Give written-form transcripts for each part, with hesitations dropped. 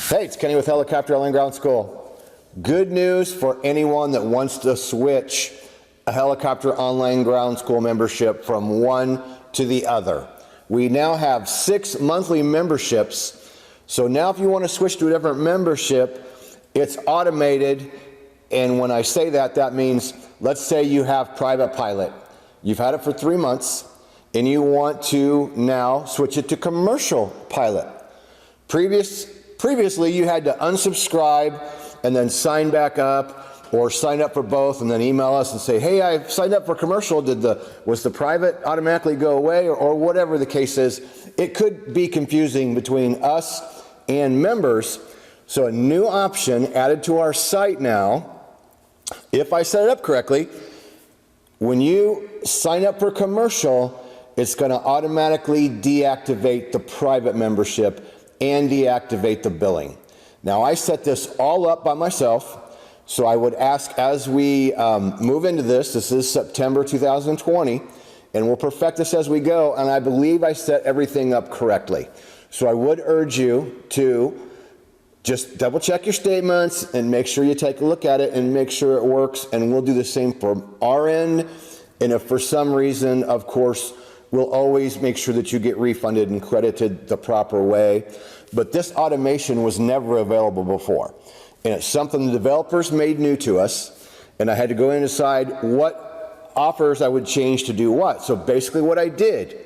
Hey, it's Kenny with Helicopter Airline Ground School. Good news for anyone that wants to switch a Helicopter Online Ground School membership from one to the other. We now have 6 monthly memberships. So now if you want to switch to a different membership, it's automated. And when I say that, that means, let's say you have Private Pilot. You've had it for 3 months and you want to now switch it to Commercial Pilot. Previously, you had to unsubscribe and then sign back up, or sign up for both and then email us and say, hey, I've signed up for commercial. Was the private automatically go away, or whatever the case is? It could be confusing between us and members. So a new option added to our site now, if I set it up correctly, when you sign up for commercial, it's going to automatically deactivate the private membership and deactivate the billing. Now I set this all up by myself, so I would ask as we move into this is September 2020, and we'll perfect this as we go, and I believe I set everything up correctly. So I would urge you to just double check your statements and make sure you take a look at it and make sure it works, and we'll do the same for our end. And if for some reason, of course, we'll always make sure that you get refunded and credited the proper way. But this automation was never available before. And it's something the developers made new to us. And I had to go in and decide what offers I would change to do what. So basically what I did,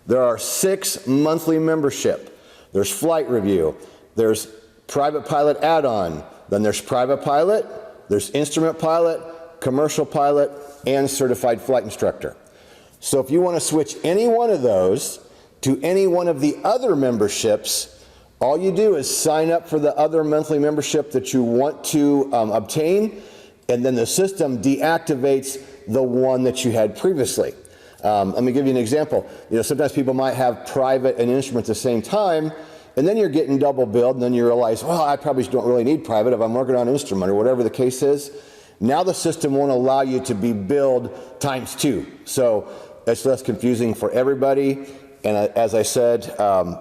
there are 6 monthly membership. There's Flight Review. There's Private Pilot Add-on. Then there's Private Pilot. There's Instrument Pilot, Commercial Pilot, and Certified Flight Instructor. So if you want to switch any one of those to any one of the other memberships, all you do is sign up for the other monthly membership that you want to obtain, and then the system deactivates the one that you had previously. Let me give you an example. Sometimes people might have private and instrument at the same time, and then you're getting double billed, and then you realize, well, I probably don't really need private if I'm working on instrument or whatever the case is. Now the system won't allow you to be billed ×2. So it's less confusing for everybody. And as I said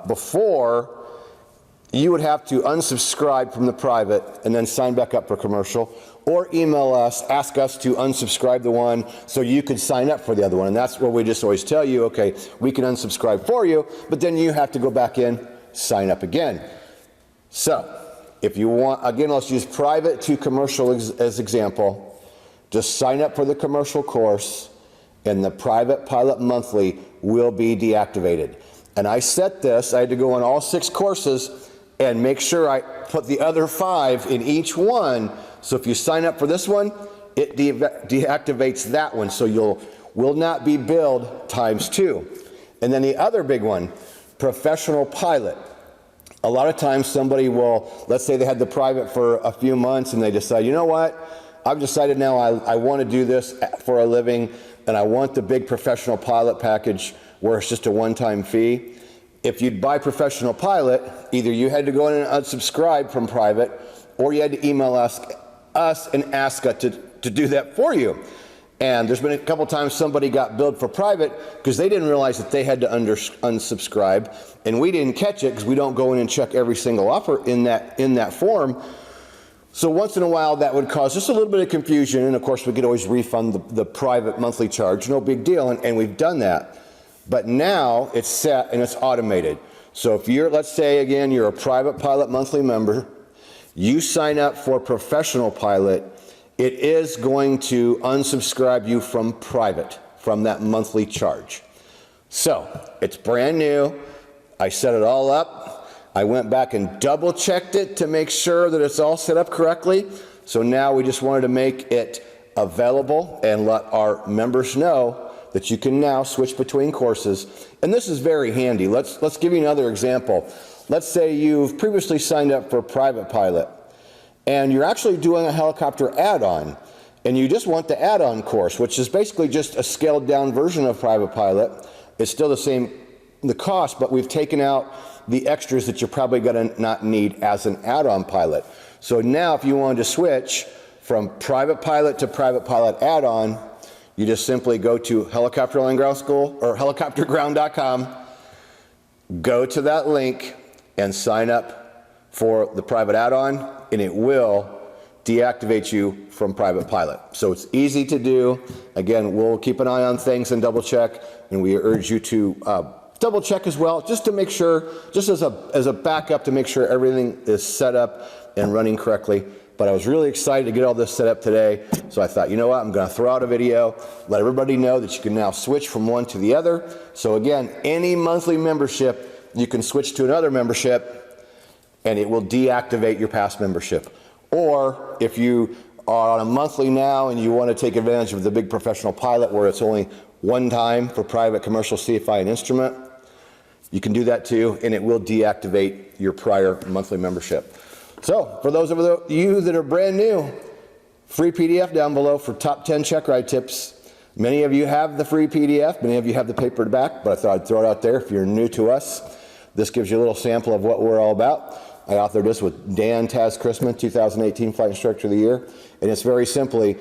before, you would have to unsubscribe from the private and then sign back up for commercial, or email us, ask us to unsubscribe the one so you could sign up for the other one. And that's where we just always tell you, okay, we can unsubscribe for you, but then you have to go back in, sign up again. So if you want, again, let's use private to commercial as example. Just sign up for the commercial course, and the Private Pilot Monthly will be deactivated. And I set this, I had to go on all 6 courses and make sure I put the other 5 in each one. So if you sign up for this one, it deactivates that one. So will not be billed ×2. And then the other big one, Professional Pilot. A lot of times somebody will, let's say they had the private for a few months and they decide, you know what, I've decided now I want to do this for a living, and I want the big Professional Pilot package where it's just a one-time fee. If you'd buy Professional Pilot, either you had to go in and unsubscribe from private, or you had to email us and ask us to do that for you. And there's been a couple times somebody got billed for private because they didn't realize that they had to unsubscribe, and we didn't catch it because we don't go in and check every single offer in that form. So once in a while that would cause just a little bit of confusion, and of course we could always refund the private monthly charge, no big deal, and we've done that. But now it's set and it's automated. So if you're, let's say again, you're a Private Pilot monthly member, you sign up for Professional Pilot, it is going to unsubscribe you from private, from that monthly charge. So it's brand new. I set it all up. I went back and double checked it to make sure that it's all set up correctly. So now we just wanted to make it available and let our members know that you can now switch between courses. And this is very handy. Let's give you another example. Let's say you've previously signed up for Private Pilot, and you're actually doing a helicopter add-on, and you just want the add-on course, which is basically just a scaled down version of Private Pilot. It's still the cost, but we've taken out the extras that you're probably going to not need as an add-on pilot. So now if you wanted to switch from Private Pilot to Private Pilot add-on, you just simply go to Helicopter Airline Ground School or helicopterground.com, go to that link and sign up for the private add-on, and it will deactivate you from private pilot. So it's easy to do. Again, we'll keep an eye on things and double check, and we urge you to double check as well, just to make sure, just as a backup, to make sure everything is set up and running correctly. But I was really excited to get all this set up today, so I thought, you know what, I'm gonna throw out a video, let everybody know that you can now switch from one to the other. So again, any monthly membership, you can switch to another membership, and it will deactivate your past membership. Or if you are on a monthly now and you want to take advantage of the big professional pilot where it's only one time for private, commercial, CFI, and instrument, you can do that too, and it will deactivate your prior monthly membership. So for those of you that are brand new, free PDF down below for top 10 check ride tips. Many of you have the free PDF, many of you have the paperback, but I thought I'd throw it out there if you're new to us. This gives you a little sample of what we're all about. I authored this with Dan Taz Chrisman, 2018 Flight Instructor of the Year, and it's very simply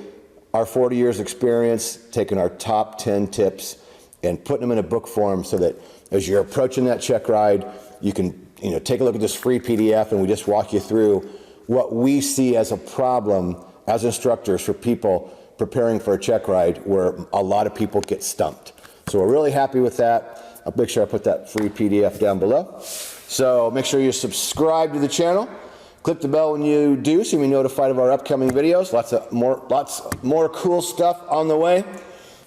our 40 years experience, taking our top 10 tips and putting them in a book form so that as you're approaching that check ride, you can take a look at this free PDF, and we just walk you through what we see as a problem as instructors for people preparing for a check ride where a lot of people get stumped. So we're really happy with that. I'll make sure I put that free PDF down below. So make sure you subscribe to the channel. Click the bell when you do so you'll be notified of our upcoming videos. Lots more cool stuff on the way.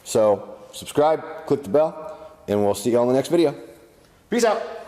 So subscribe, click the bell, and we'll see you on the next video. Peace out.